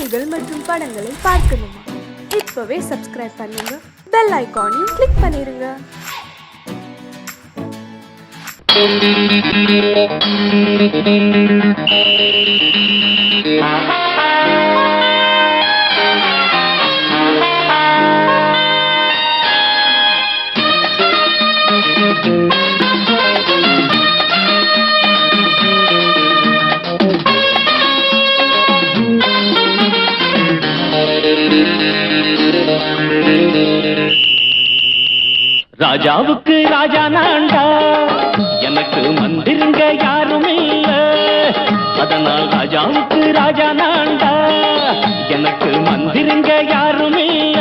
செய்திகள் மற்றும் படங்களை பார்க்கணுமா? இப்பவே சப்ஸ்கிரைப் பண்ணுங்க, பெல் ஐகானையும் கிளிக் பண்ணிருங்க. ராஜாவுக்கு ராஜா நான்டா, எனக்கு மந்திருங்க யாரும் இல்ல. அதனால் ராஜாவுக்கு ராஜா நான்டா, எனக்கு மந்திருங்க யாரும் இல்ல.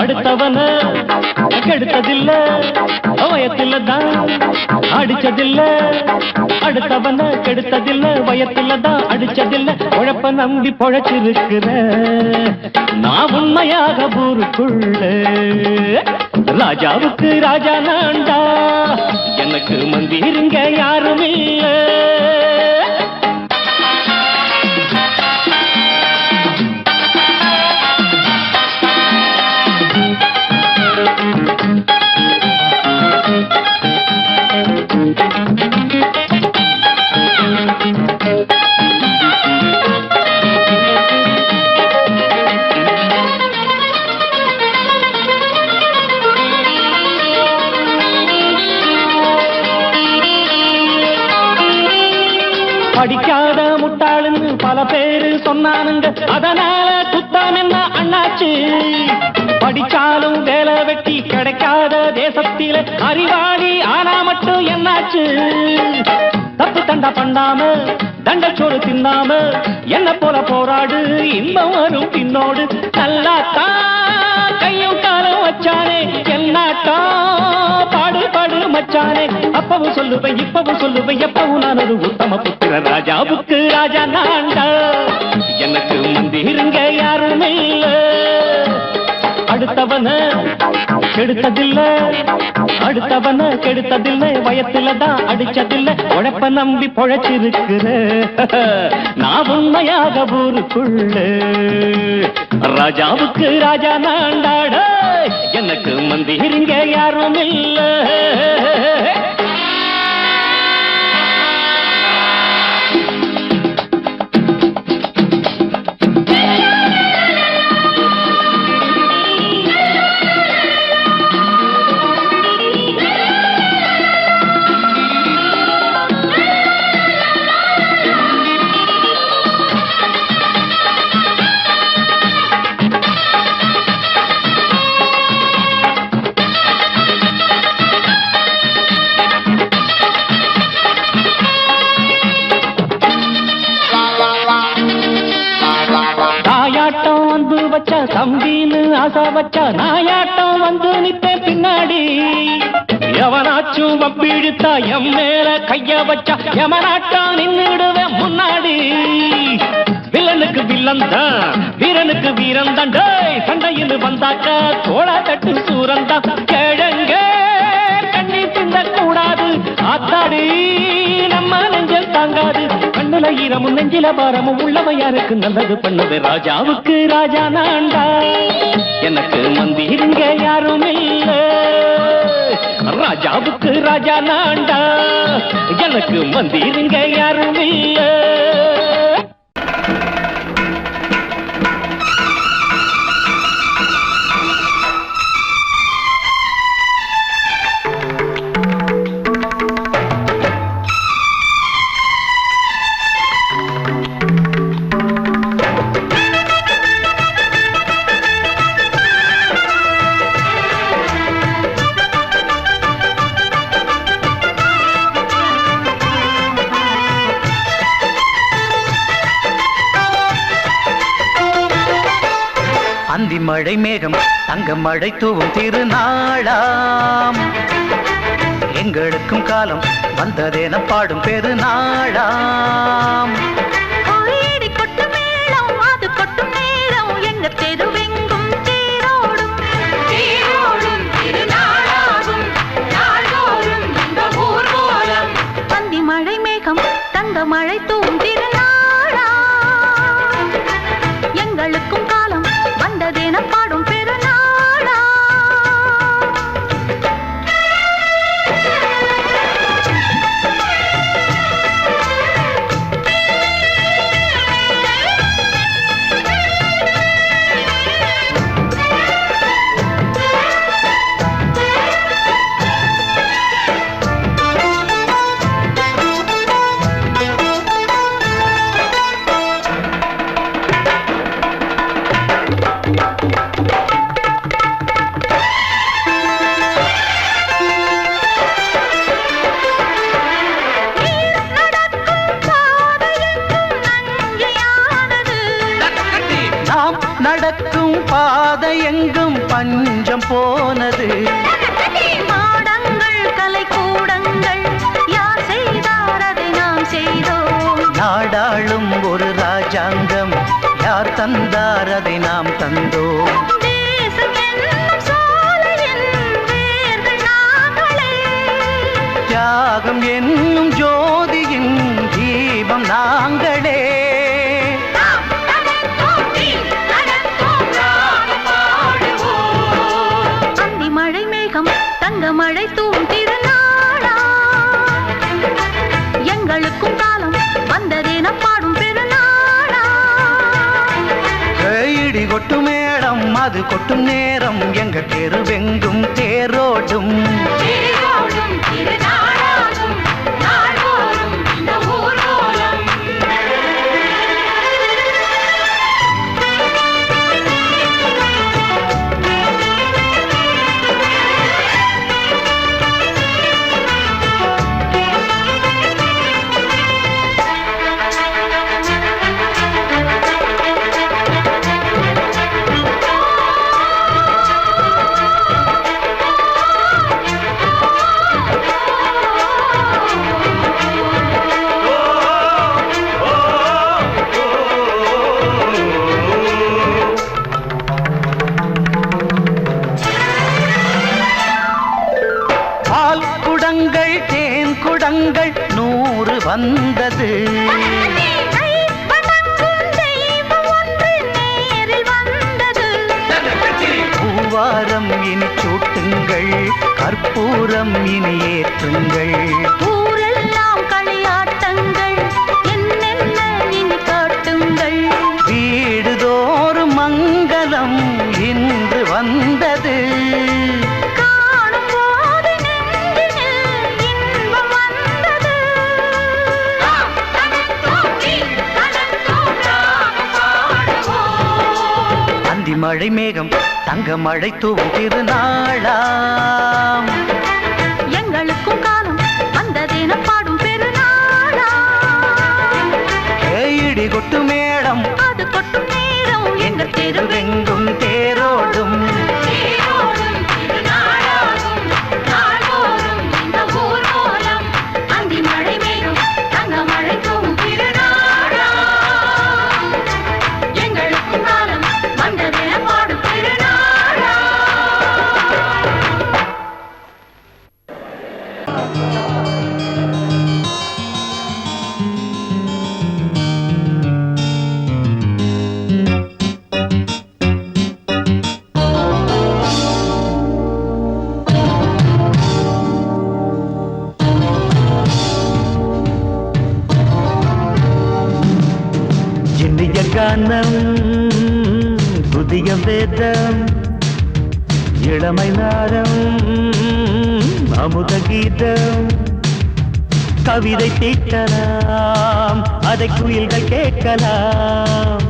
அடுத்தவன கெடுத்ததில்ல, வயத்தில தான் அடிச்சதில்ல. அடுத்தவன கெடுத்ததில்ல, வயத்தில தான் அடிச்சதில்ல. உழப்ப நம்பி பொழைச்சிருக்கிற நான் உண்மையாக ஊருக்குள்ள. ராஜாவுக்கு ராஜா நான்டா, எனக்கு மந்திருங்க யாரும் இல்ல. படிக்காத முட்டாளுன்னு பல பேரு சொன்னானுங்க, அதனால குத்தம் என்ன அண்ணாச்சு? படிச்சாலும் வேலை வெட்டி கிடைக்காத தேசத்தில அறிவாளி ஆனா மட்டும் என்னாச்சு? தப்பு தண்டா பண்ணாம தண்டச்சோறு தின்னாம என்ன போல போராடு, இன்பம் வரும் பின்னோடு. நல்லாத்தான் கையும் காலம் வச்சானே, என்னாட்டா பாடு பாடு மச்சானே. அப்பவும் சொல்லுவேன் இப்பவும் சொல்லுவேன், எப்பவும் நான் ஒரு உத்தம புத்திர. ராஜாவுக்கு ராஜா நான்டா, எனக்கு மந்திருங்க யாரும் இல்ல. அடுத்தவன கெடுத்ததில்ல, அடுத்தவன கெடுத்ததில்லை, வயத்தில தான் அடிச்சதில்ல. உழைப்ப நம்பி பொழைச்சிருக்கிற நான் உண்மையாக ஊருக்குள்ள. ராஜாவுக்கு ராஜா நான்டாட, எனக்கு மந்திருங்க யாரும் இல்ல. தம்பின்னு ஆசா வச்சா நாயாட்டம் வந்து நிப்பேன் பின்னாடி. எவனாச்சும் வப்பிழுத்தா எம் மேல கைய வச்சா எவனாட்டம் நின்னுடுவேன் முன்னாடி. வில்லனுக்கு வில்லன் தான், வீரனுக்கு வீரன் தான். சண்டையில் வந்தாக்கா தோளா தட்டு சூரன் தான். கிழங்க கண்ணி தின்ன கூடாது, ஆத்தாடி நம்ம நெஞ்சல் தாங்காது. கண்ணுல ஈரமும் நெஞ்சில பாரமும் உள்ளவன் யாருக்கு நல்லது பண்ணது. ராஜாவுக்கு ராஜா நான்டா, எனக்கு மந்திருங்க யாரும் இல்ல. ராஜாவுக்கு ராஜா நான்டா, எனக்கு மந்திருங்க யாரும் இல்ல. அந்தி மழை மேகம் தங்க மழை தூவும் திருநாளாம். எங்களுக்கும் காலம் வந்ததென பாடும் பெருநாளாம். மழை மேகம் தங்க மழை தூவும் திருநாளாம். நடக்கும் பாதை எங்கும் பஞ்சம் போனது. மாடங்கள் கலை கூடங்கள் யார் செய்தார் அதை நாம் செய்தோம். நாடாளும் ஒரு ராஜாங்கம் யார் தந்தார் அதை நாம் தந்தோம். தேசம் என்னும் சோலையின் வேர்கள் நாங்களே. தியாகம் என்னும் ஜோதியின் தீபம் நாங்களே. அந்தி மழை மேகம் தங்க மழை தூவும் திருநாளா. எங்களுக்கும் காலம் வந்ததென பாடும் பெருநாளா. இடி கொட்டும் மேடம் அது கொட்டும் நேரம் எங்க தெருவெங்கும் தேரோடும். தேன் குடங்கள் 100 வந்தது. பூவாரம் இனி சூட்டுங்கள் கற்பூரம் இனி ஏற்றுங்கள். ஊரெல்லாம் களியாட்டங்கள் என்னென்ன இனி காட்டுங்கள். வீடுதோறும் மங்களம் இன்று வந்தது. மழை மேகம் தங்க மழை தூவும் திருநாளாம். எங்களுக்கும் காலம் வந்ததென பாடும் பெருநாளா. இடி கொட்டு மேடம் அது கொட்டும் நேரம் எங்க தெருவெங்கும் தேரோடும். அந்தி மழை மேகம் தங்க மழை தூவும் திருநாளா. எங்களுக்கும் காலம் வந்ததென பாடும் பெருநாளா. இனிய கானம் புதிய வேதம் இளமை நாரம் அமுத கீதம். கவிதை தீட்டலாம் அதை குயில்கள் கேட்கலாம்.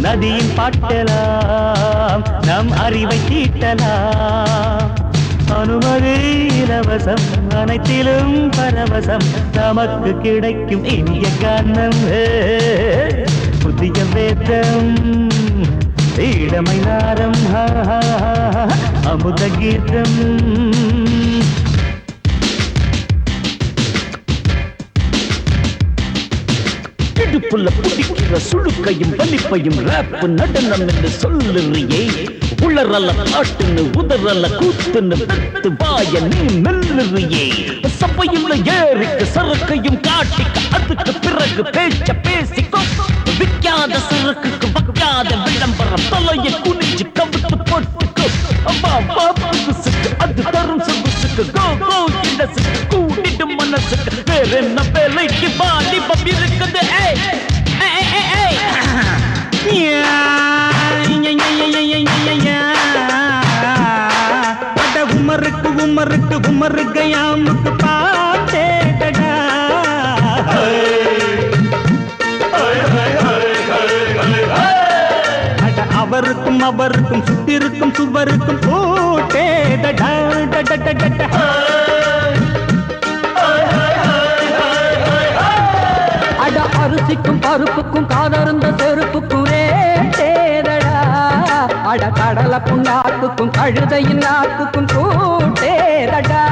நதியின் பாட்டலாம் நம் அறிவை தீட்டலாம். அனுமதி இலவசம் அனைத்திலும் பரவசம் நமக்கு கிடைக்கும் இனிய கானம். புதிய வேதம் இளமை நாரம் அமுத கீதம். இடுப்புள்ள புடிக்கிற சுழுக்கையும் வலிப்பையும் ரேப்பு நடனம் என்று சொல்லுறியே. உளறல பாட்டுன்னு உதறல கூத்துன்னு வெத்து வாய நீ மெல்லுறியே. சபையுள்ள ஏறிக்கு சரக்கையும் காட்டிக்க அதுக்கு பிறகு பேச்ச பேசிக்கோ. விற்காத சரக்குக்கு வைக்காத விளம்பரம் தலைய குனிஞ்சு கவுத்து போட்டுக்கோ. புதுசுக்கு அது தரும் சொகுசுக்கு கோ கோ இடசுக்கு கூட்டிட்டு மனசுக்கு வேற என்ன வேலைக்கு வாலிபம் இருக்குது. உமருக்கு உமருக்கு உமருக்கு யாமுக்கு பாட்டேடா. அவருக்கும் அவருக்கும் சுத்திருக்கும் சுவருக்கும் போட்டேடா. அட அரிசிக்கும் பருப்புக்கும் காதருந்த செருப்புக்கும் ரேட்டேதடா. அட கடல புண்ணாக்குக்கும் கழுதையின் நாக்குக்கும் கூட்டேதடா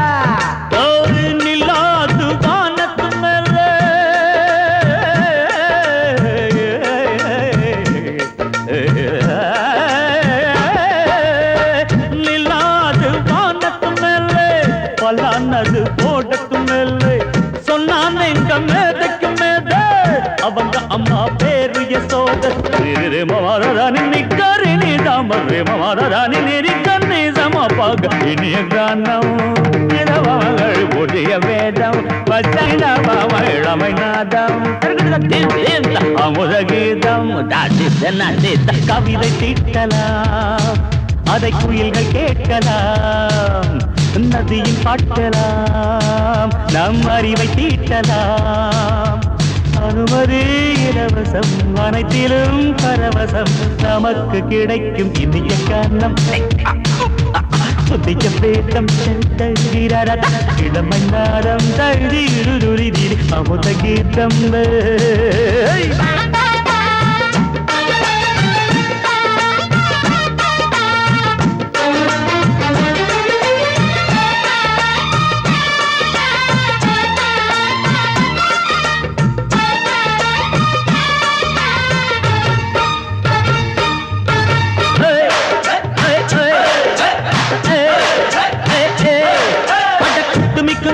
ஒரு நில்லாது வானத்து மேலே நில்லாது வானத்து மேலே பல்லானது போடத்து மேலே சொன்னான் எங்க மேதைக்கு மேதே அவங்க அம்மா பேரு யசோத ரே மவாராணி நிக்கரி நீ தாமரே மவாராணி நெறிக்கண்ணி சமபாக இனிய கானம் இரவங்கள் புதிய வேதம் பச்சைனவழமை நாதம் அமுத கீதம் கவிதை தீட்டலாம் அதை குயில்கள் கேட்கலாம் நதியில் பாட்டலாம் நம் அறிவை தீட்டலாம் அனுமதி இலவசம் அனைத்திலும் பரவசம் நமக்கு கிடைக்கும் இனிய காரணம் புதிய பேதம் இளமை நாடம் தழுதி அமுத கீதம்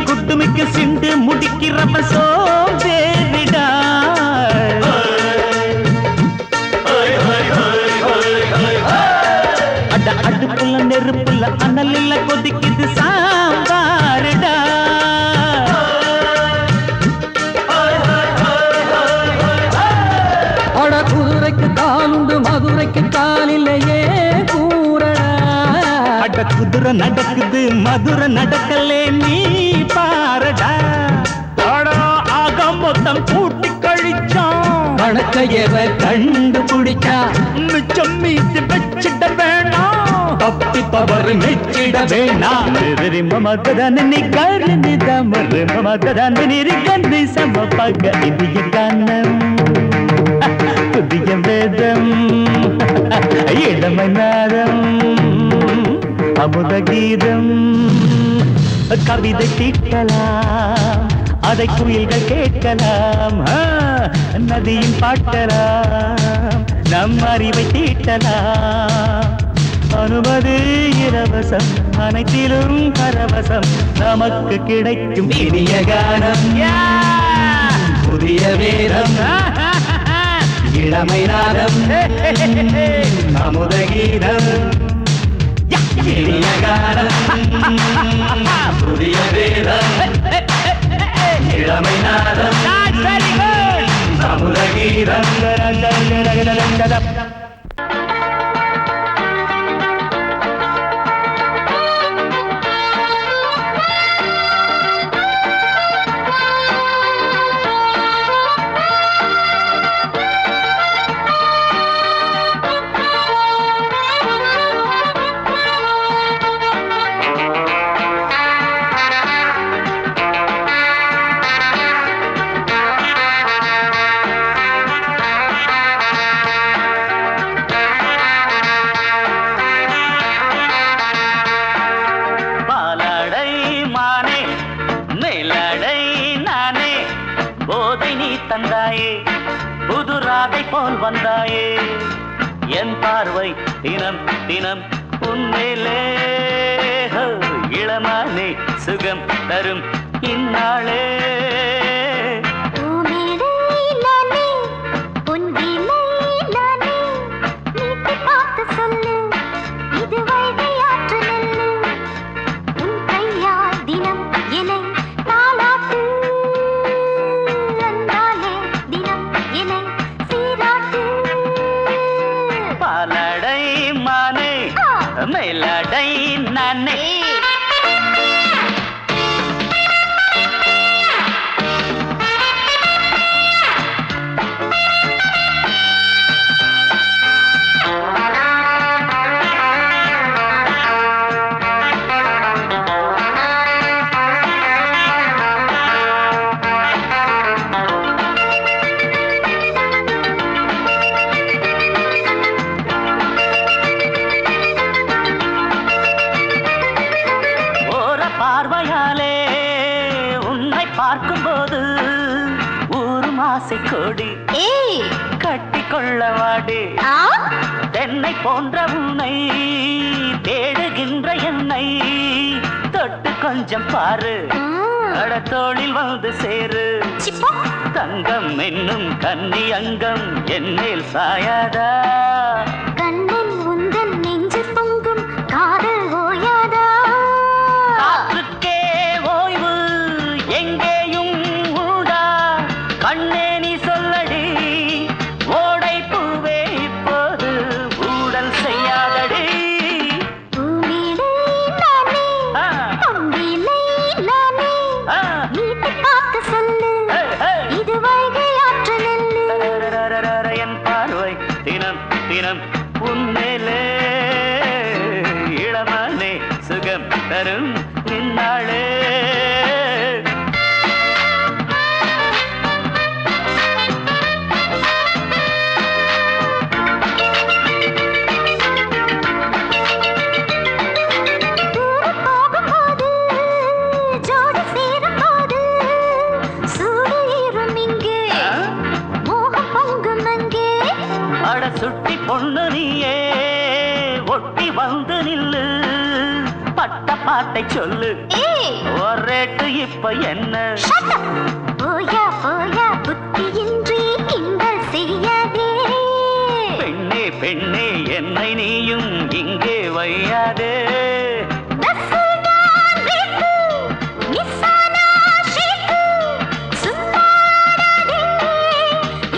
குட்டுமிக்க சிண்டு முடிக்கிறப்ப சோம்பேறிடா அட அடுப்புல நெருப்புல அனல் இல்ல கொதிக்குது சாம்பாருடா அட குதிரைக்கு காலுண்டு மதுரைக்கு காலில்லையே கூறடா அட குதிரை நடக்குது மதுரை நடக்கலே நீ பாரடா ஆக மொத்தம் கூட்டி கழிச்சான் கணக்கையவ கண்டுபிடிச்சா மிச்சம் மீது வச்சிட வேணாம் தப்பி தவறு மெச்சிட வேணாம் மமதன் நீ கருணி தமறு மமதன் நீரி கண்ணி சமபக இந்திய கானம் புதிய வேதம் இளமை நாதம் அமுத கீதம் கவிதை தீட்டலாம் அதை குயில்கள் கேட்கலாம் நதியின் பாட்டலாம் நம் அறிவை தீட்டலாம் அனுமதி இலவசம் அனைத்திலும் பரவசம் நமக்கு கிடைக்கும் இனிய கானம் புதிய வேதம் இளமை நாதம் அமுத கீதம் இனிய கானம் புதிய வேதம் இளமை நாதம் அமுத கீதம் தந்தாயே புதுராதை போல் வந்தாயே என் பார்வை தினம் தினம் உன்மேலே இளமானே சுகம் தரும் இந்நாளே மேலடை நானே ஆசை கோடி ஏய் கட்டி கொள்ளவாடி ஆ தென்னை போன்ற உன்னை தேடுகின்ற என்னை தொட்டு கொஞ்சம் பாரு கடத்தோளில் வந்து சேரு சிப்பா தங்கம் என்னும் கன்னி அங்கம் என்னேல் சாயாதா கண்ணில் உந்தன் நெஞ்சு பொங்கும் காதல் ஓயாதா காற்றுக்கே ஓய்வு எங்கேயும் உண்டா கண்ணே நீ சொல்லடி ஓடை பூவே இப்போது ஊடல் செய்யாதடி பூமியிலே நானே ஆ, அம்பிலே நானே ஆ, வீட்டு பார்த்து சொல்லு ஹே, ஹே. இது வைகை ஆற்று நெல்லு ரரரரரர, என் பார்வை தினம் தினம் உன்மேலே இளமானே சுகம் தரும் நின்னாளே தூரம் போகும்போது ஜோடி சேரும்போது சூடு ஏறும் இங்கே மோகம் பொங்கும் அங்கே அட சுட்டி பொண்ணு நீயே ஒட்டி வந்து நில்லு பட்ட பாட்டை சொல்லு ஏய் ஒரேட்டு இப்ப என்ன shut up போயா போயா புத்தியின்றி கிண்டல் செய்யாதே பெண்ணே பெண்ணே என்னை நீயும் இங்கே வையாதே நசுடான் ரேப்பு நிசானா ஷேப்பு சும்மாடாதே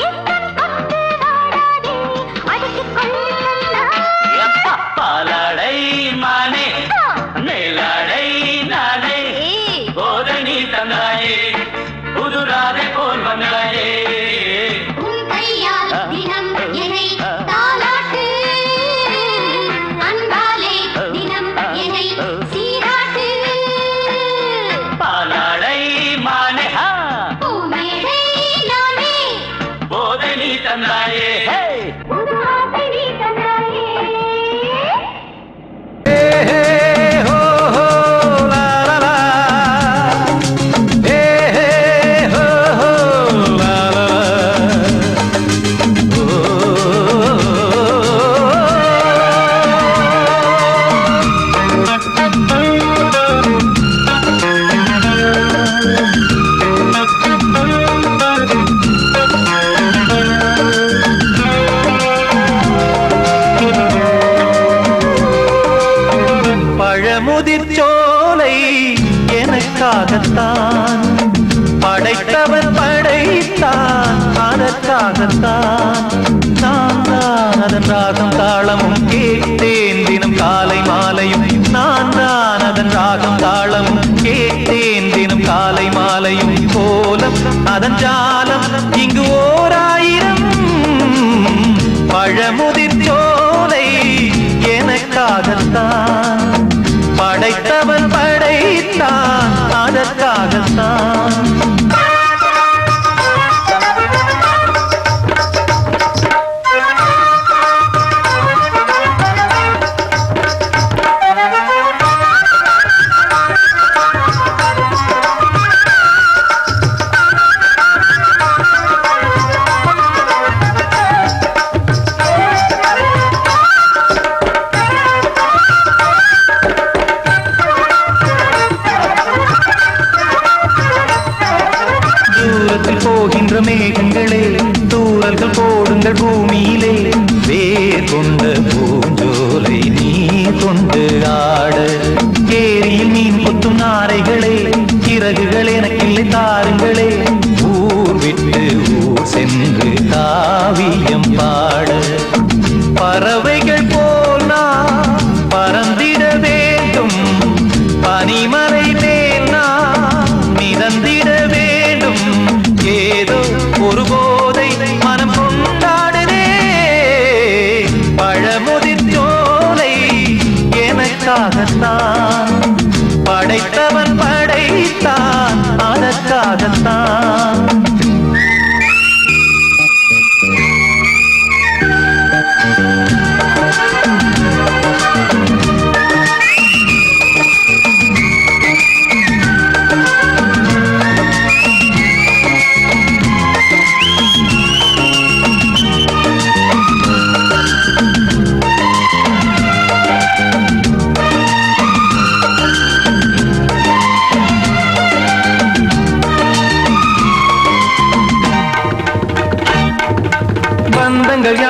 எத்தன் கொண்டு வாடாதே அடக்கிக் கொள்ளு கண்ணா எப்பா பாலாடை மானே மேலாடை நானே ஏய் போதை நீ தந்தாயே புதுராதை போல் வந்தாயே உன் கையால் தினம் என்னை தாலாட்டு அன்பாலே தினம் என்னை சீராட்டு பாலாடை மானே ஹா பூமேடை நானே போதை நீ தந்தாயே ஹே புது ஆசை நீ தந்தாயே பழமுதிர் சோலை எனக்காகத்தான் படைத்தவன் படைத்தான் அதற்காகத்தான் நான் தான் அதன் ராகம் தாளமும் கேட்டேன் தினம் காலை மாலையும் நான் தான் அதன் ராகம் தாளமும் கேட்டேன் தினம் காலை மாலையும் கோலம் அதன் ஜாலம் இங்கு ஓராயிரம் பழமுதிர் சோலை எனக்காகத்தான் படைத்தவன் படைத்தான் அதற்காகத்தான்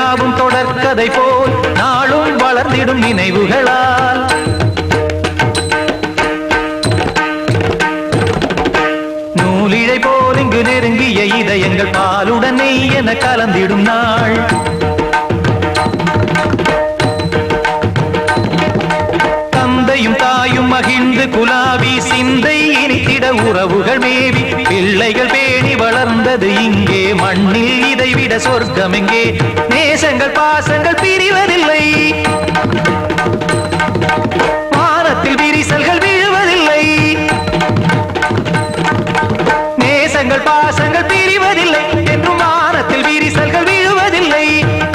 யாவும் தொடர்கதை போல் நாளும் வளர்ந்திடும் நினைவுகளால் நூலிழை போல் இங்கு நெருங்கிய இதயங்கள் பாலுடன் நெய் என கலந்திடும் நாள் தந்தையும் தாயும் மகிழ்ந்து குலாவி சிந்தை இனித்திட உறவுகள் மேவி பிள்ளைகள் பேணி வளர்ந்தது இங்கே மண்ணில் இதைவிட சொர்க்கம் எங்கே நேசங்கள் பாசங்கள் பிரிவதில்லை வானத்தில் விரிசல்கள் விழுவதில்லை நேசங்கள் பாசங்கள் பிரிவதில்லை என்றும் வானத்தில் விரிசல்கள் விழுவதில்லை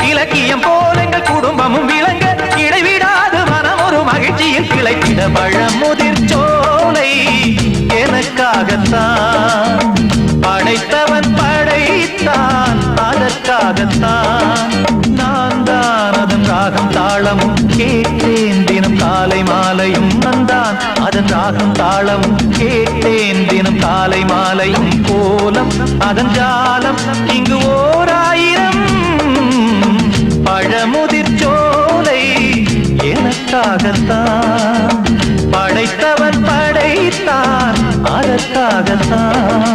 இலக்கியம் போல எங்கள் குடும்பமும் விளங்க இடைவிடாது மனம் ஒரு மகிழ்ச்சியில் கிளைத்திட பழமுதிர் சோலை எனக்காகத்தான் படைத்தவன் படைத்தான் அதற்காகத்தான் நான் தான் அதன் ராகம் தாளமும் கேட்டேன் தினம் காலை மாலையும் நந்தான் அதன் ராகம் தாளமும் கேட்டேன் தினம் காலை மாலையும் கோலம் அதன் ஜாலம் இங்கு ஓர் ஆயிரம் பழமுதிர் சோலை எனக்காகத்தான் படைத்தவன் படைத்தான் அதற்காகத்தான்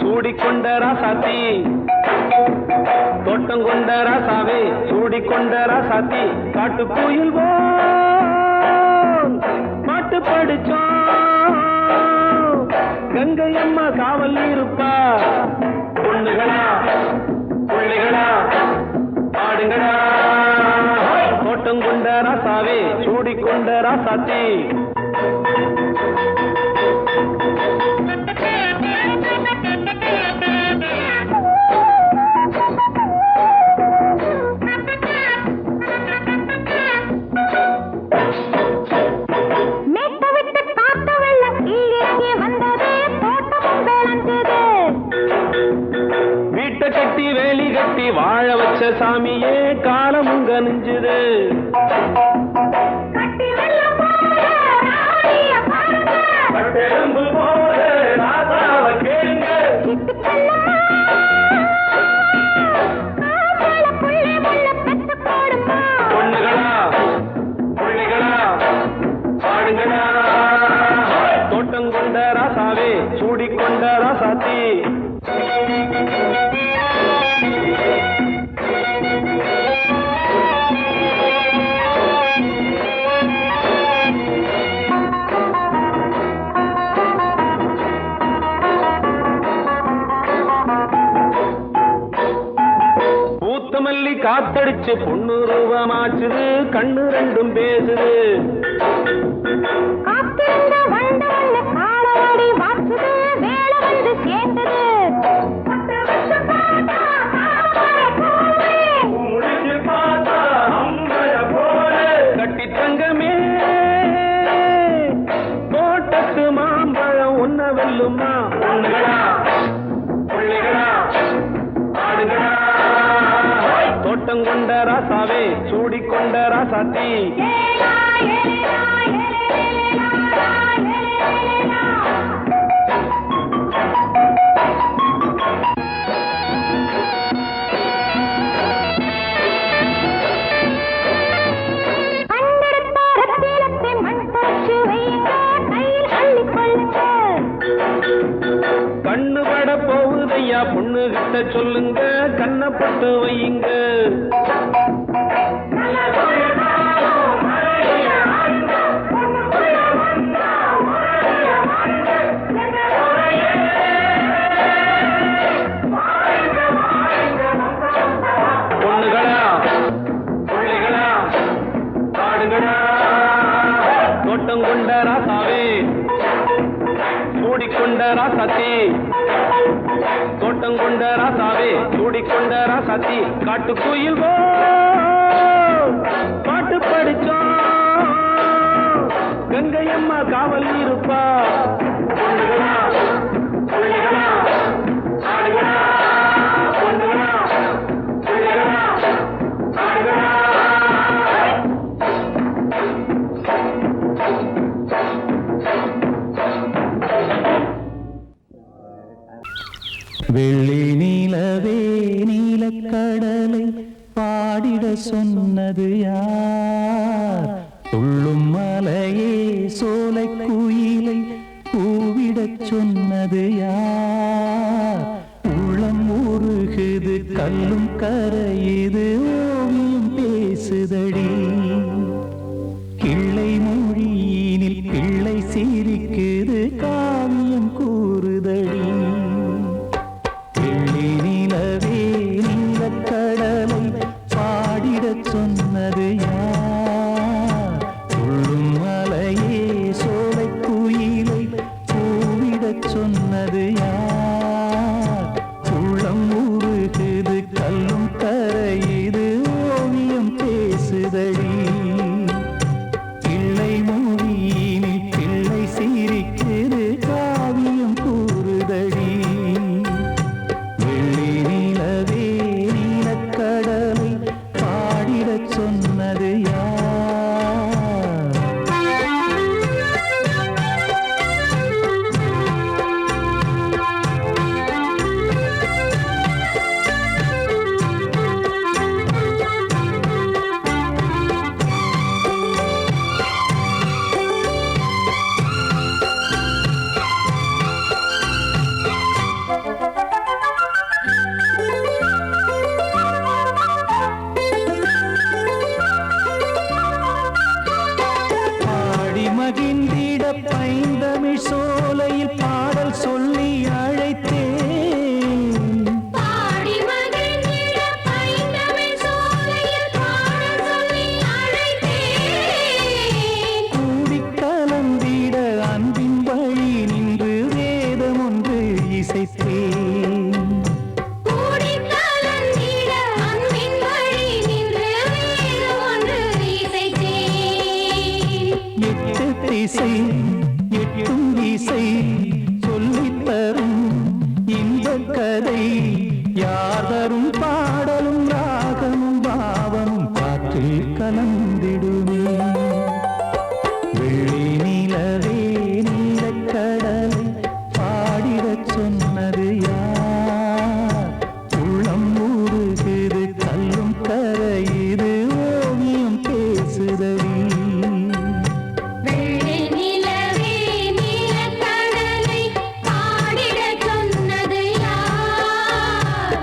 சூடிக்கொண்ட ராசாத்தி தோட்டம் கொண்ட ராசாவே சூடிக்கொண்ட ராசாத்தி காட்டு கோயில் பாட்டு படிச்சோம் கங்கை அம்மா காவல் இருப்பா பொண்ணுகளா பிள்ளைகளா ஆடுங்களா தோட்டம் கொண்ட ராசாவே சூடிக்கொண்ட ராசாத்தி கட்டி வேலி கட்டி வாழ வச்ச சாமியே காலமும் கனிஞ்சுது பொண்ணுகளா பிள்ளைகளா பாடுங்களா தோட்டம் கொண்ட ராசாவே சூடிக்கொண்ட ராசாத்தி மல்லி காத்தடிச்சு பொண்ணு ரூபமாச்சுது கண்ணு ரெண்டும் பேசுது கட்டி தங்கமே தோட்டத்து மாம்பழம் உன்ன வெல்லுமா பொண்ணுகளா பிள்ளைகளா ஆடுகளா தோட்டம் கொண்ட ராசாவே சூடிக்கொண்ட ராசாத்தி கண்ணு பட போகுதையா பொண்ணு கிட்ட சொல்லுங்க கண்ணப்பட்டு வையுங்க பொண்ணுகளா பிள்ளைகளா சூடிக்கொண்ட ராசாத்தி தோட்டம் கொண்ட ராசாவே சூடிக்கொண்ட ராசாத்தி காட்டுக்குயில் பாட்டு படிச்சோம் கங்கையம்மா காவல் இருப்பா பொண்ணுகளா புள்ளிகளா ஆடுகளா பொண்ணுகளா புள்ளிகளா ஆடுகளா வெள்ளி நீலவே நீலக்கடலை பாடிட சொன்னது யார்? துள்ளும் மலையே சோலை குயிலை பூவிடச் சொன்னது யார்? உள்ளம் உருகுது கல்லும் கரையுது ஓவியம் பேசுதடி. கிள்ளை மொழியினில் பிள்ளை சிரிக்குது காவியம் கூறுதடி. வெள்ளி நிலவே நீலக்கடலை பாடிடச் சொன்னது யார்? துள்ளும் மலையே சோலை குயிலை பூவிடச் சொன்னது யார்? உள்ளம் உருகுது கல்லும் கரையுது ஓவியம் பேசுதடி. பிள்ளை மொழியினில் பிள்ளை சிரிக்குது காவியம் கூறுதடி. வெள்ளி நிலவே நீலக்கடலை பாடிடச் சொன்னது யார்? பாடி மகிழ்ந்திட பைந்தமிழ் சோலையில் பாடல் சொல்லி அழைத்தேன். பாடி மகிழ்ந்திட பைந்தமிழ் சோலையில் பாடல் சொல்லி அழைத்தேன். கூடிக் கலந்திட அன்பின் வழி நின்று வேதம் ஒன்று இசைத்தேன். கூடிக் கலந்திட அன்பின் வழி நின்று வேதம் ஒன்று இசைத்தேன். எட்டு திசை எட்டும் இசை சொல்லித் தரும் இன்பக் கதை யார் தரும் பாடலும் ராகமும் பாவமும் காற்றில் கலந்திடுமே. வெள்ளி நிலவே நீலக்கடலை பாடிடச் சொன்னது யார்? உள்ளம் ஊறுகுது கல்லும் கரையுது ஓவியம் பேசுதடி. வெள்ளி நிலவே நீலக்கடலை பாடிடச் சொன்னது யார்?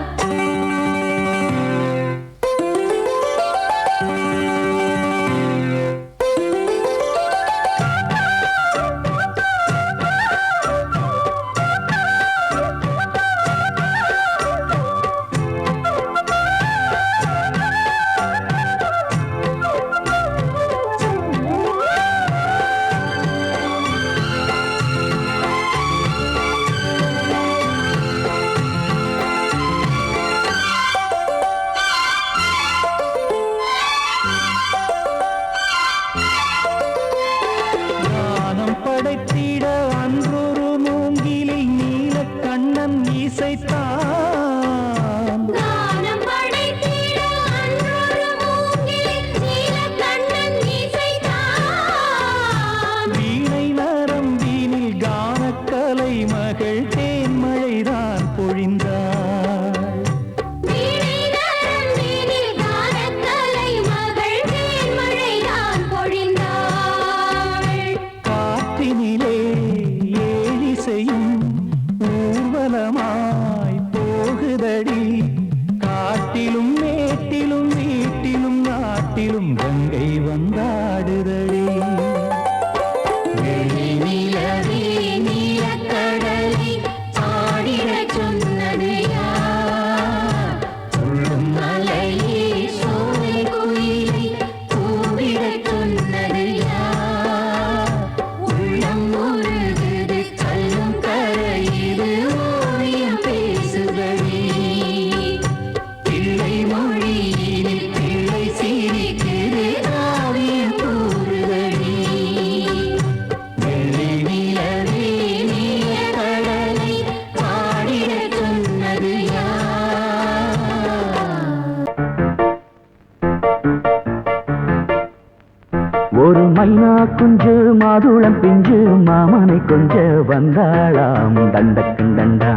மைனா குஞ்சு மாதுளம் பிஞ்சு மாமனை கொஞ்ச வந்தாளாம் தண்டக்குண்டண்டா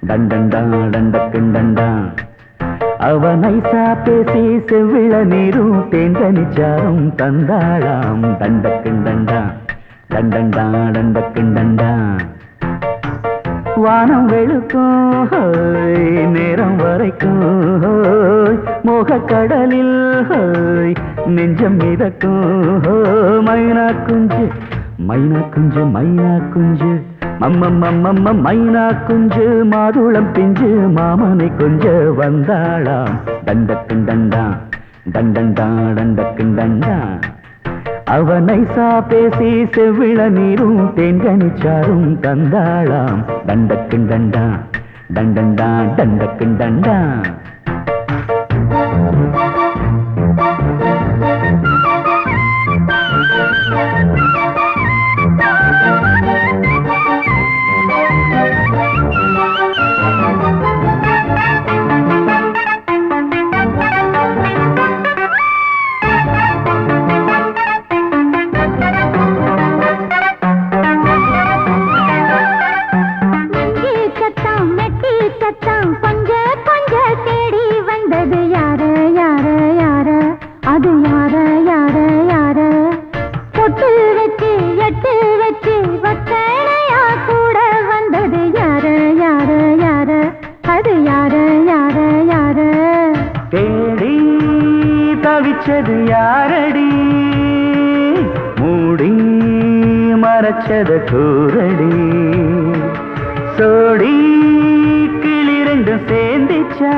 டண்டண்டா டண்டக்குண்டண்டா அவ நைசா பேசி செவ்விள நீரும் தேங்கனிச்சாரும் தந்தாளாம் தண்டக்குண்டண்டா டண்டண்டா டண்டக்குண்டண்டா வானம் வெளுக்கும் நேரம் வரைக்கும் மோகக்கடலில் நெஞ்சம் மிதக்கும் மைனா குஞ்சு மைனா குஞ்சு மைனா குஞ்சு மம்மம்மம்மம்ம மைனா குஞ்சு மாதுளம் பிஞ்சு மாமனை கொஞ்ச வந்தாளாம் தண்டக்குண்டண்டா டண்டண்டா டண்டக்குண்டண்டா அவனை பேசி செவ்விள நீரும் தேன்கனிச்சாரும் தந்தாளாம் தண்டக்குண்டண்டா டண்டண்டா டண்டக்குண்டண்டா தவிச்சது யாரடி மூடி மறைச்சது கூரடி சோடி கிளி ரெண்டும் சேர்ந்திச்சா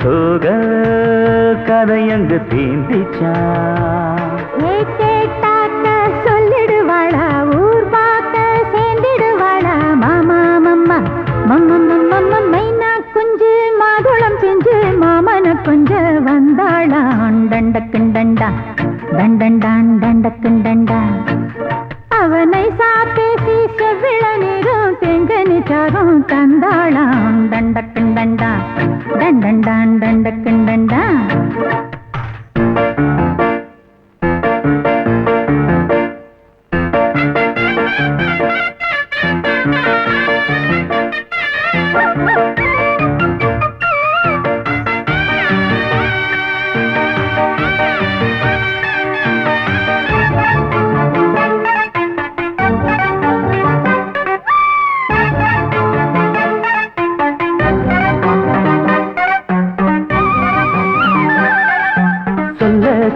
சோக கதையங்கு தீந்திச்சா சொல்லிடுவாளா ஊர் பார்க்க சேர்ந்திடுவாளா மாமா மம்மா மம்ம மைனா குஞ்சு மாதுளம் பிஞ்சு மாமன கொஞ்ச வந்தாளான் தண்டக்குண்டண்டா தண்டண்டான் தண்டக்குண்டண்டா அவனை சாப்பேசி செவ்விள நீரும் தெங்கனிச்சாரும் தந்தாளான் தண்டக்குண்டண்டா தண்டண்டான் தண்டக்குண்டண்டா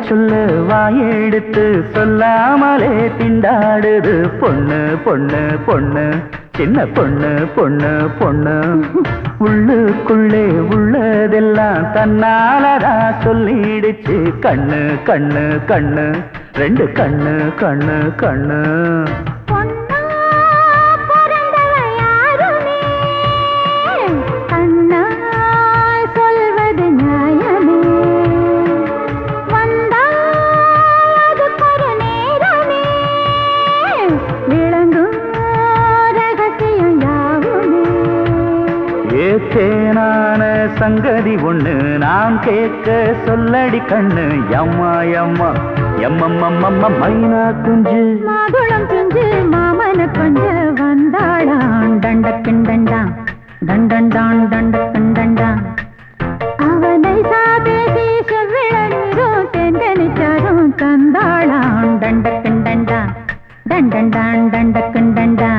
சொல்ல வாயெடுத்து சொல்லாமலே திண்டாடுது பொண்ணு பொண்ணு பொண்ணு சின்ன பொண்ணு பொண்ணு பொண்ணு உள்ளுக்குள்ளே உள்ளதெல்லாம் தன்னாலதா சொல்லிடுச்சு கண்ணு கண்ணு கண்ணு ரெண்டு கண்ணு கண்ணு கண்ணு தேனான சங்கதி ஒண்ணு நான் கேட்க சொல்லடி கண்ணு எம்மா எம்மா எம்மம்மம்மம்ம மைனா குஞ்சு மாதுளம் பிஞ்சு மாமன கொஞ்ச வந்தாளான் தண்டக்குண்டண்டா தண்டண்டான் தண்டக்குண்டண்டா அவனை சாதேசி செவ்விள நீரும் தெங்கனிச்சாரும் தந்தாளான் தண்டக்குண்டண்டா தண்டண்டான் தண்டக்குண்டண்டா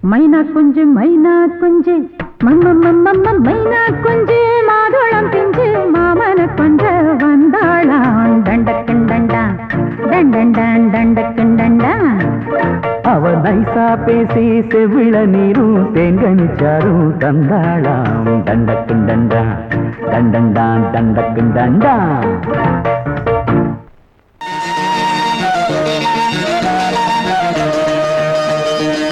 மைனா குஞ்சு மைனா குஞ்சு மம்மம்மம்மம்ம மைனா குஞ்சு மாதுளம் பிஞ்சு மாமன கொஞ்ச வந்தாளான் தண்டக்குண்டண்டா தண்டண்டான் தண்டக்குண்டண்டா அவ நைசா பேசி செவ்விள நீரும் தேங்கனிச்சாரும் தந்தாளாம் தண்டக்குண்டண்டா தண்டண்டான் தண்டக்குண்டண்டா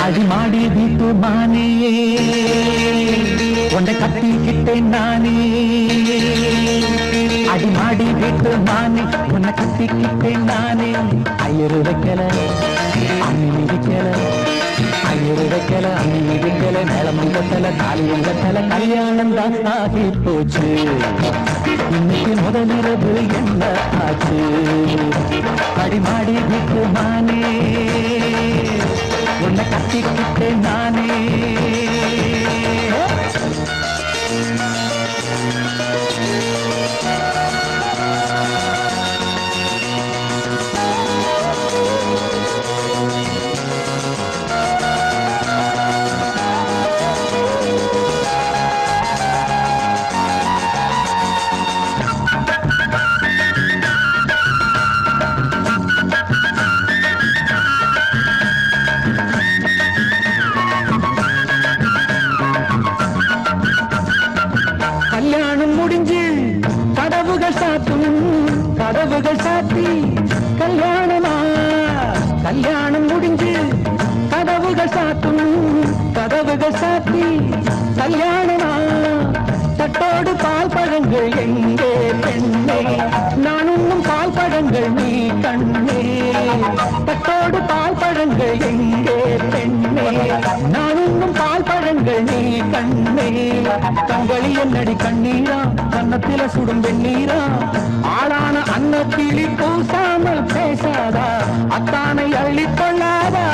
அடிமாடி வீட்டு மானியே உன்னை கட்டிக்கிட்டேன் நானே அடிமாடி வீட்டு மானி உன்னை கட்டிக்கிட்டேன் நானே ஐயரு வைக்கல அம்மி மிதிக்கல ஐயரு வைக்கல அம்மி மிதிக்கல மேளமும் கட்டல தாலியும் கட்டல கல்யாணம் தான் ஆகி போச்சு இன்னைக்கு முதலிரவு என்ன ஆச்சு அடிமாடி விட்டு மானே உன்னை கட்டிக்கிட்டு நானே கதவுகள் சாத்தி கல்யாணமா கல்யாணம் முடிஞ்சு கதவுகள் சாத்தும் கதவுகள் சாத்தி கல்யாணமா தட்டோடு பால் பழங்கள் எங்கே பெண்ணே நான் உண்ணும் பால் பழங்கள் நீ கண்ணே தட்டோடு பால் பழங்கள் எங்கே பெண்ணே நான் உண்ணும் பால் பழங்கள் நீ கண்ணே கண்களி என்னடி கண்ணீரா கன்னத்தில சுடும் வெண்ணீரா ஆளான அன்னக்கிளி பூசாமல் பேசாதா அத்தானை அள்ளிக் கொள்ளாதா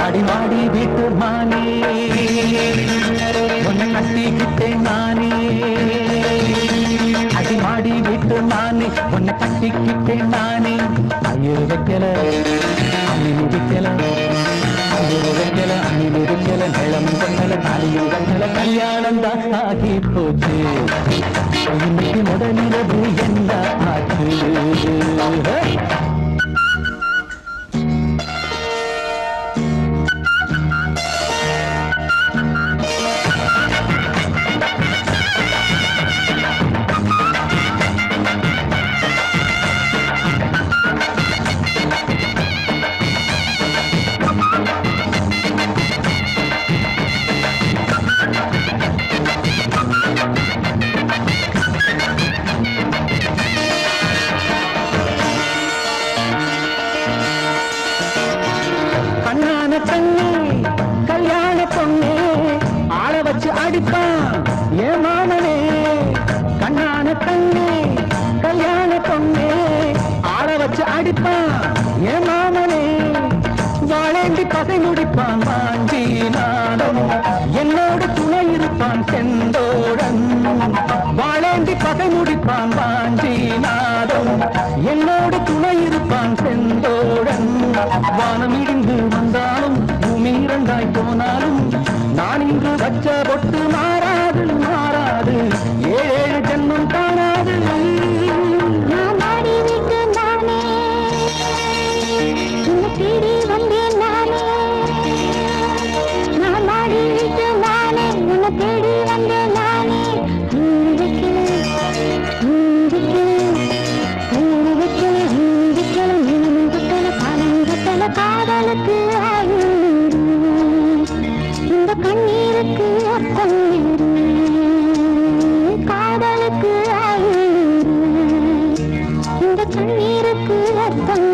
அடிமாடி வீட்டு மானே உன்னை கட்டிக்கிட்டேன் நானே அடிமாடி வீட்டு மானே உன்னை கட்டிக்கிட்டேன் நானே ஐயோ வைக்கல அம்மி மிதிக்கல ஐயோ வைக்கல அம்மி மிதிக்கல நிலம் கண்ணல தாலியும் கண்ணல கல்யாணம் தான் ஆகி போச்சு இன்னைக்கு முதலிரவு என்ன ஆச்சு கல்யாண பொண்ணே ஆள வச்சு அடிப்பான் ஏ மாமனே கண்ணான கண்ணே கல்யாண பொண்ணே ஆள வச்சு அடிப்பான் ஏ மாமனே வாழேண்டி பகை முடிப்பான் வாஞ்சி நாடம் என்னோடு துணை இருப்பான் செந்தோடன் வாழேண்டி பகை முடிப்பான் வாஞ்சி நாடம் என்னோடு துணை இருப்பான் செந்தோடன் வானம் இடிந்து வந்தாலும் பூமி இரண்டாய் போனாலும் நான் இங்கு வச்ச பொட்டு மாறாது மாறாது ஏழு ஜென்மம் காணாது நான் மாடி விட்டு நானே உன்னை தேடி வந்தேன் நானே நான் மாடி விட்டு நானே உன்னை தேடி வந்தேன் நானே காதலுக்கு இந்த கண்ணீருக்கு அர்த்தம் காதலுக்கு இந்த கண்ணீருக்கு அர்த்தம்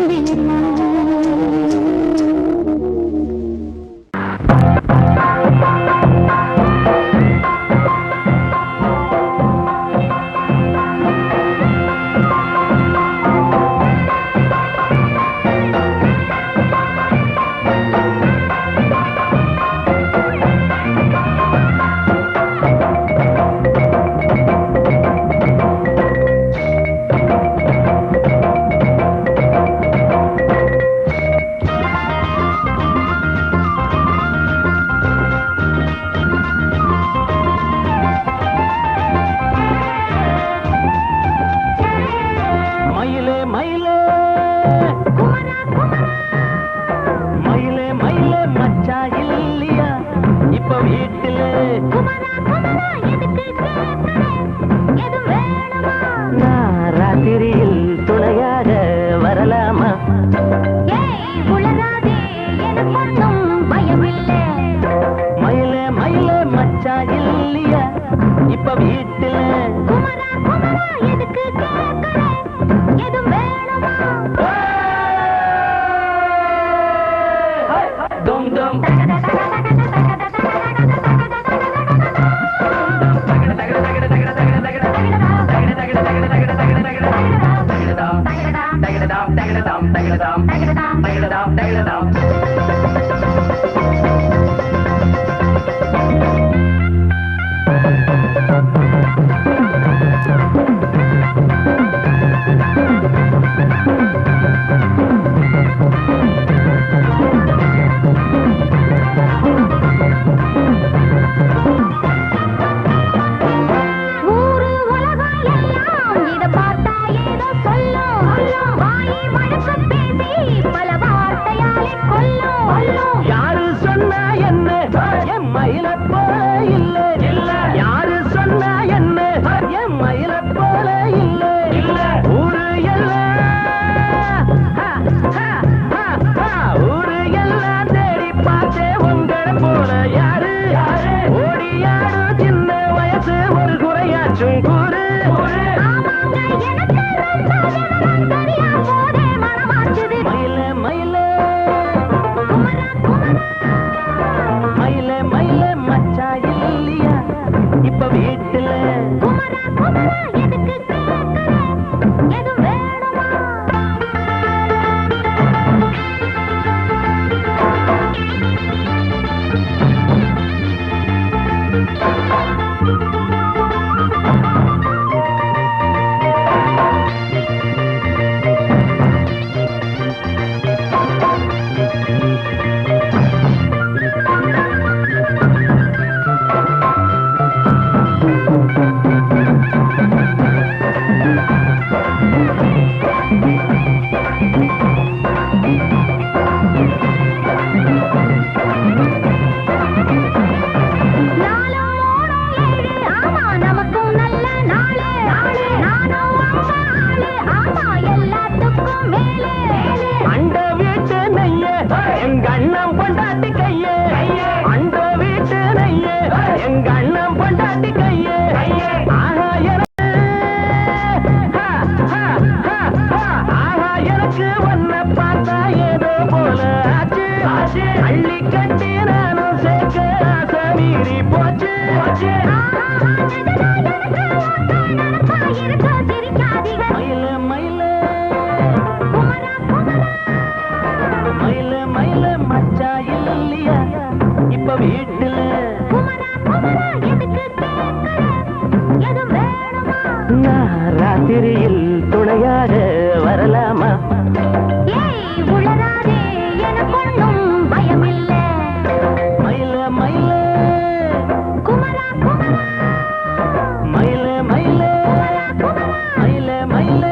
ராத்திரியில் துணையாக வரலாமா மயிலே மயிலே மச்சா இல்லையா இப்ப வீட்டுல dum dum. ஊரு உலகம் எல்லாம் இத பார்த்தா ஏதோ சொல்லும் வாயை வழக்க பேசி பல வார்த்தையாலே கொல்லும் யாரு சொன்னா என்ன என் மயில போல இல்ல இல்ல யாரு சொன்னா என்ன என் மயில போல இல்ல இல்ல ஊரு எல்லாம் ஊரு எல்லாம் தேடி பார்த்தே உங்களை போல யாரு ஓடியாரு சின்ன வயசு ஒரு குறையாச்சும் கூறு ஆமாங்க எனக்கு ரொம்ப சரியா போதே மனமாச்சுது மயில மயில குமரா குமரா மயில மயில மச்சா இல்லையா இப்ப வீட்டுல குமரா குமரா எதுக்கு கேட்கிறேன் எது வேணுமா நாலும் மூணும் ஏழு ஆமா நமக்கும் நல்ல நாளு நானும் அம்மா ஆளு ஆமா எல்லாத்துக்கும் மேலே அண்ட வீட்டு நெய்ய எங்க அண்ணன் பொண்டாட்டி கைய அண்ட வீட்டு நெய்ய எங்க அண்ணன் பொண்டாட்டி கைய ஆஹா எனக்கு ஆஹா எனக்கு ஒன்ன பார்த்தா ஏதோ போல ஆச்சு அள்ளி கட்டி நானும் சேர்க்க ஆசை மீறி போச்சு மயில மயில மயில மயில மச்சா இல்லையா இப்ப வீட்டுல நான் ராத்திரியில் துணையாக வரலாமா மயில மயில மயில மயில மயில மயில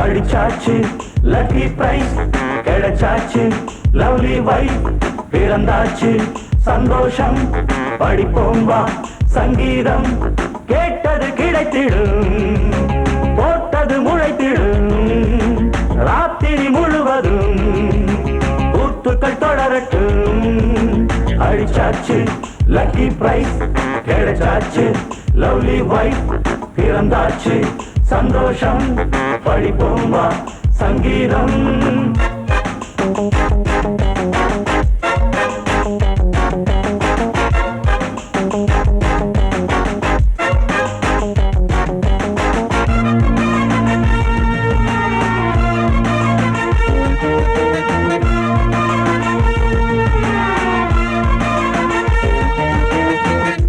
அடிச்சாச்சு லக்கி பிரைஸ் கிடைச்சாச்சு லவ்லி வைஃப் பிறந்தாச்சு சந்தோஷம் படிப்போம் வா சங்கீதம் கேட்டது கிடைத்திடும் போட்டது முளைத்திடும் ராத்திரி முழுவதும் கூத்துக்கள் தொடரட்டும் அடிச்சாச்சு லக்கி பிரைஸ் கிடைச்சாச்சு லவ்லி வைஃப் பிறந்தாச்சு சந்தோஷம் படிப்போம் வா சங்கீதம்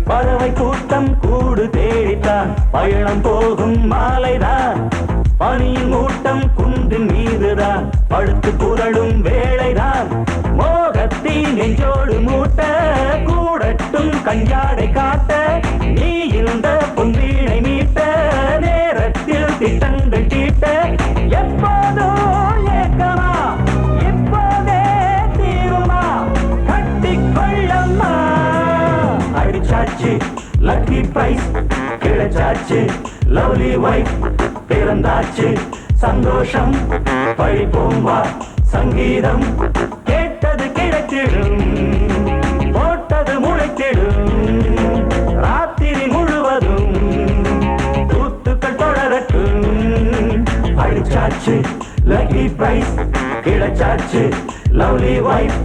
பறவை கூட்டம் கூடு தேடித்தான் பயணம் போகும் மாலைதான் பனியின் மூட்டம் குன்றின் மீதுதான் படுத்து புரளும் வேளைதான் மோகத்தின் நெஞ்சோடு மூட்ட கூடட்டும் கஞ்சாடை காட்ட நீ இந்த பொன்வீணை மீட்ட நேரத்தில் திட்டங்கள் தீட்ட எப்போதோ ஏக்கமா இப்போதே தீர அடிச்சாச்சு லக்கி பிரைஸ் கிடைச்சாச்சு லவ்லி வைஃப் பிறந்தாச்சு சந்தோஷம் படிப்போம் வா சங்கீதம் கேட்டது கிடைத்திடும் போட்டது முளைத்திடும் ராத்திரி முழுவதும் கூத்துக்கள் தொடரட்டும் அடிச்சாச்சு லக்கி பிரைஸ் கிடைச்சாச்சு லவ்லி வைஃப்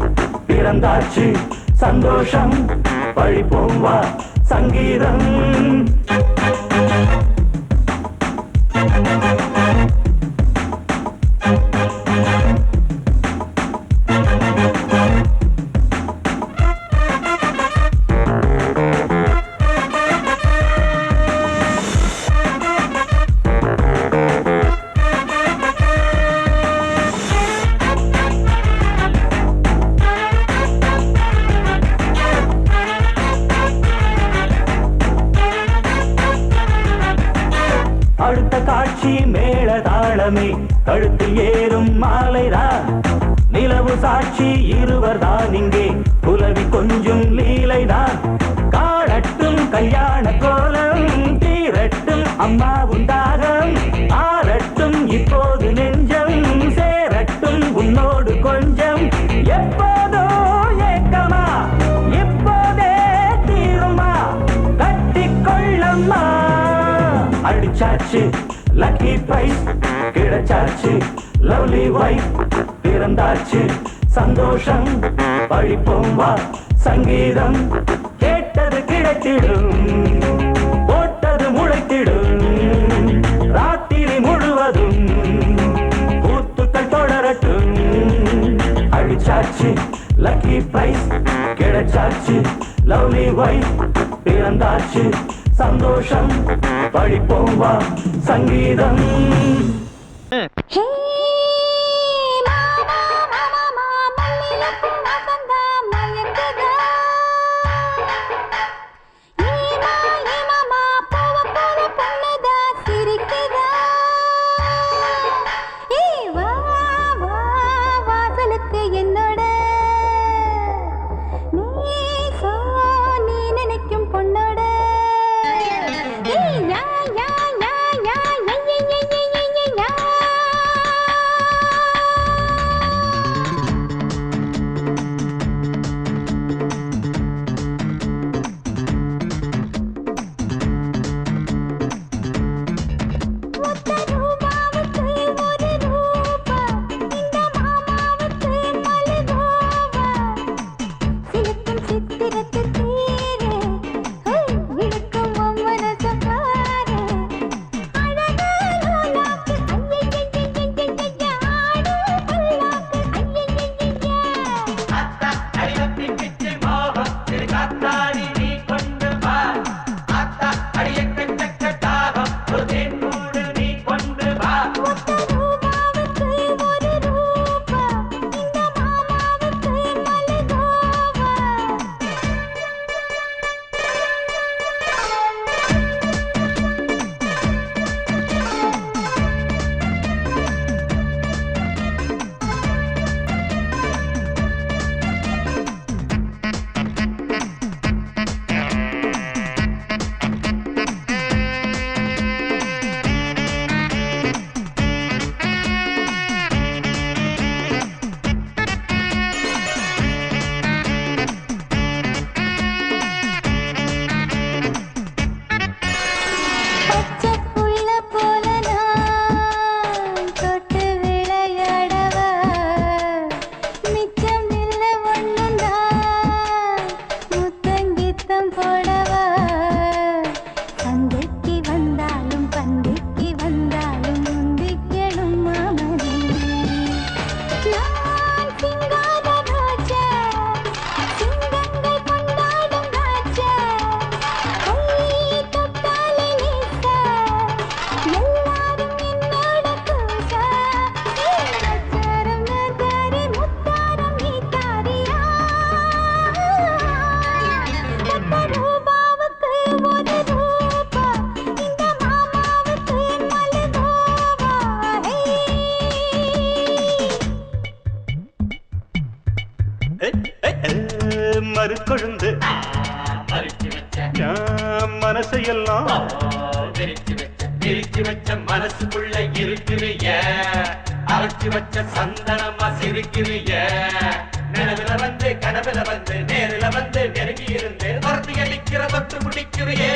பிறந்தாச்சு சந்தோஷம் படிப்போம் வா சங்கீதம் அடுத்த காட்சி மேளதாளமே கழுத்தில் ஏறும் மாலைதான் நிலவு சாட்சி இருவர்தான் இங்கே புலவி கொஞ்சம் லீலைதான் காணட்டும் கல்யாண கோலம் தீரட்டும் அம்மா உண்டாகம் ஆரட்டும் இப்போது நெஞ்சம் சேரட்டும் உன்னோடு கொஞ்சம் எப்போதோ ஏக்கமா இப்போதே தீருமா கட்டிக்கொள்ளம்மா அடிச்சாச்சு லக்கி பிரைஸ் கிடைச்சாச்சு லவ்லி வைஃப் பிறந்தாச்சு சந்தோஷம் படிப்போம் வா சங்கீதம் கேட்டது கிடைத்திடும் போட்டது முளைத்திடும் ராத்திரி முழுவதும் கூத்துக்கள் தொடரட்டும் அடிச்சாச்சு லக்கி பிரைஸ் கிடைச்சாச்சு லவ்லி வைஃப் பிறந்தாச்சு சந்தோஷம் படிப்போம் வா சங்கீதம் ஹே மாமா மாமா மல்லிகைப்பூ வாசந்தா மயங்குதா மாமா பூவ போல பொண்ணுதா சிரிக்குதா வா வா வாசலுக்கு என்னோட நீ நினைக்கும் பொண்ணோட மறுக்கொழுந்து என் மனசையெல்லாம் பிரிச்சு வச்ச மனசுக்குள்ள இருக்கிறிய அரைச்சு வச்ச சந்தனமா சிரிக்கிறிய நிலவுல வந்து கனவுல வந்து நேரில வந்து நெருங்கி இருந்து வரத்து அடிக்கிற தொட்டு முடிக்கிறியே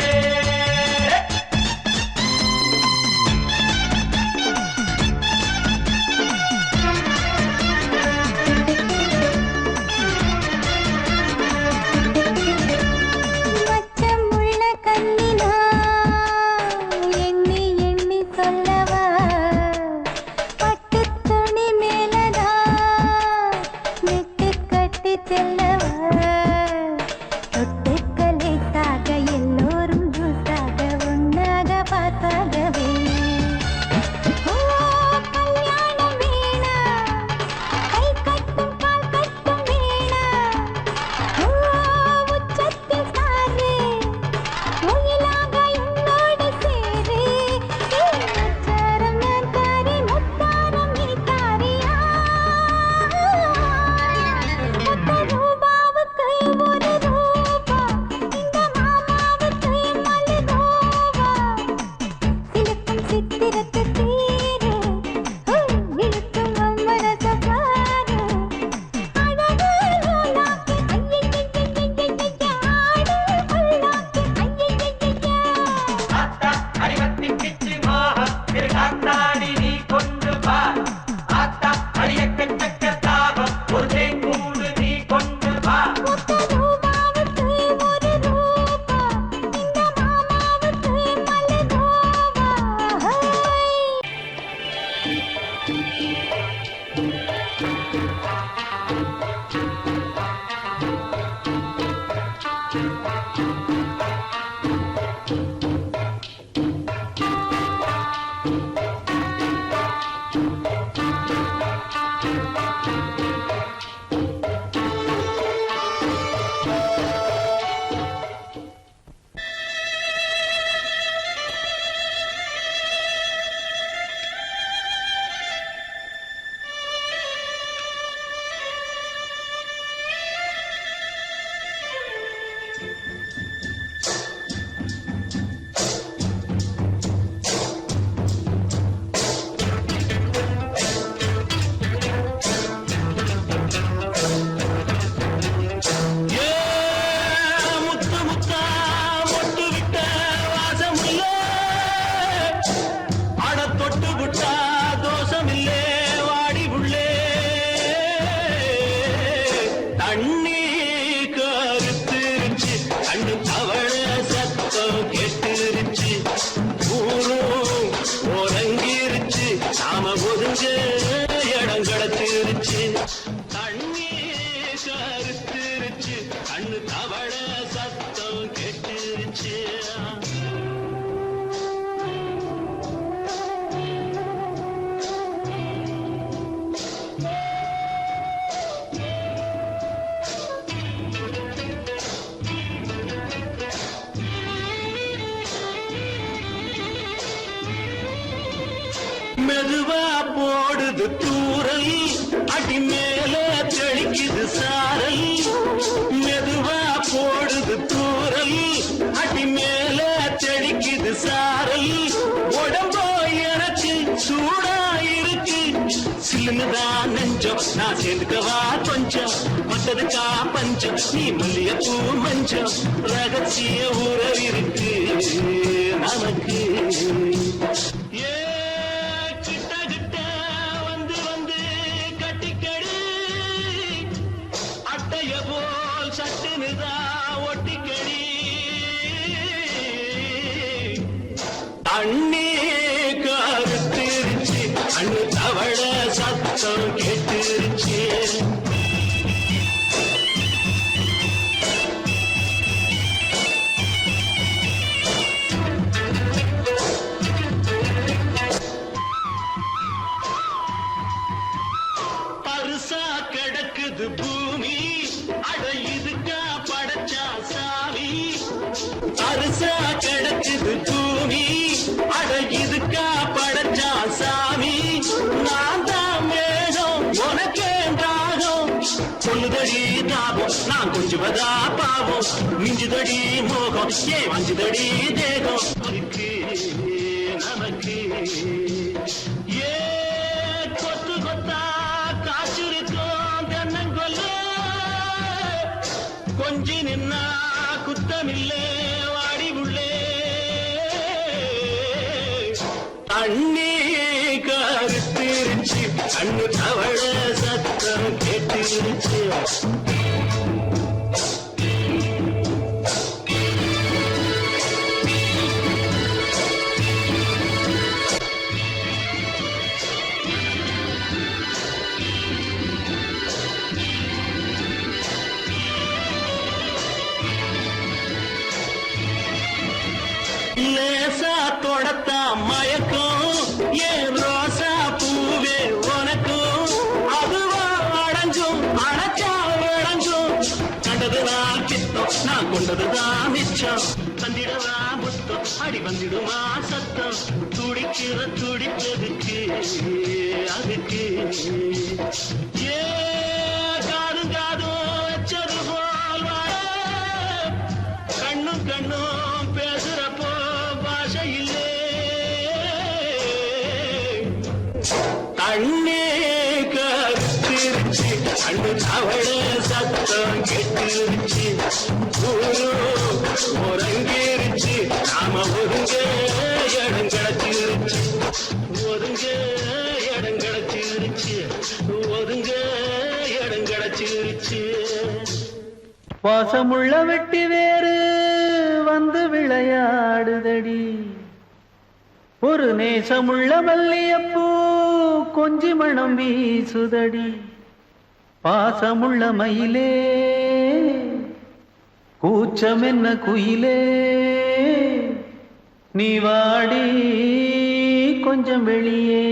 மெதுவா போடுது தூரல் அடி மேல தெளிக்குது சாரல் மெதுவா போடுது தூரல் அடி மேல தெளிக்குது சாரல் உடம்போ எனக்கு சூடா இருக்கு சில்லுதான் நெஞ்சம் நான் சேர்ந்துக்கவா கொஞ்சம் மத்ததுக்கா பஞ்சம் நீ மல்லிய பூ மஞ்சம் ரகசிய உறவிருக்கு நமக்கு அண்ணே கருத்திருச்சு அண்ணு தவள சத்தம் கேட்டுருச்சு பருசா கிடக்குது பூமி அட இதுக்கா படைச்சா சாமி பருசா கிடக்குது பூமி அட இதுக்கா படைச்சா சாமி நான் தான் மேகம் உனக்கே தாகம் சொல்லுதே கொஞ்சுதடி தாபம் நான் கொஞ்சுவதா பாவம் மிஞ்சுதடி மோகம் ஏ வஞ்சுதடி தேகம் நமக்கு ஏ கொத்து கொத்தா காற்றிருக்கும் தென்னங்கொல்ல கொஞ்சி நின்னா குத்தமில்லே வாடி உள்ளே தண்ணி கருத்திருச்சு கண்ணு தவழ சத்தம் கேட்டிருச்சு லேசா தொடத்தா மயக்கும் ஏன் ரோசா பூவே உனக்கும் அதுவா அடைஞ்சும் அடைச்சா விளைஞ்சும் கண்டதுதான் பித்தம் நான் கொண்டதுதான் மிச்சம் தந்திடவா முத்தம் அடி வந்திடுமா சத்தம் துடிக்கிற துடிப்பதுக்கு அதுக்கு ஏ காதும் காதும் வச்சது போல் வாழ கண்ணும் கண்ணும் பேசுறப்போ பாஷை இல்லே தண்ணே கருத்திருச்சு கண்ணு தவழ சத்தம் கெட்டிருச்சு ஊரு ஒருங்கிருச்சு நாம ஒருங்க இடம் கிடச்சிருச்சு ஒருங்க இடம் கிடச்சிருச்சு ஒருங்க இடம் கிடச்சிருச்சு வாசமுள்ள வெட்டி வேறு வந்து விளையாடுதடி ஒரு நேசமுள்ள மல்லியப்பூ கொஞ்சி மணம் வீசுதடி பாசமுள்ள மயிலே கூச்சம் என்ன குயிலே நீ வாடி கொஞ்சம் வெளியே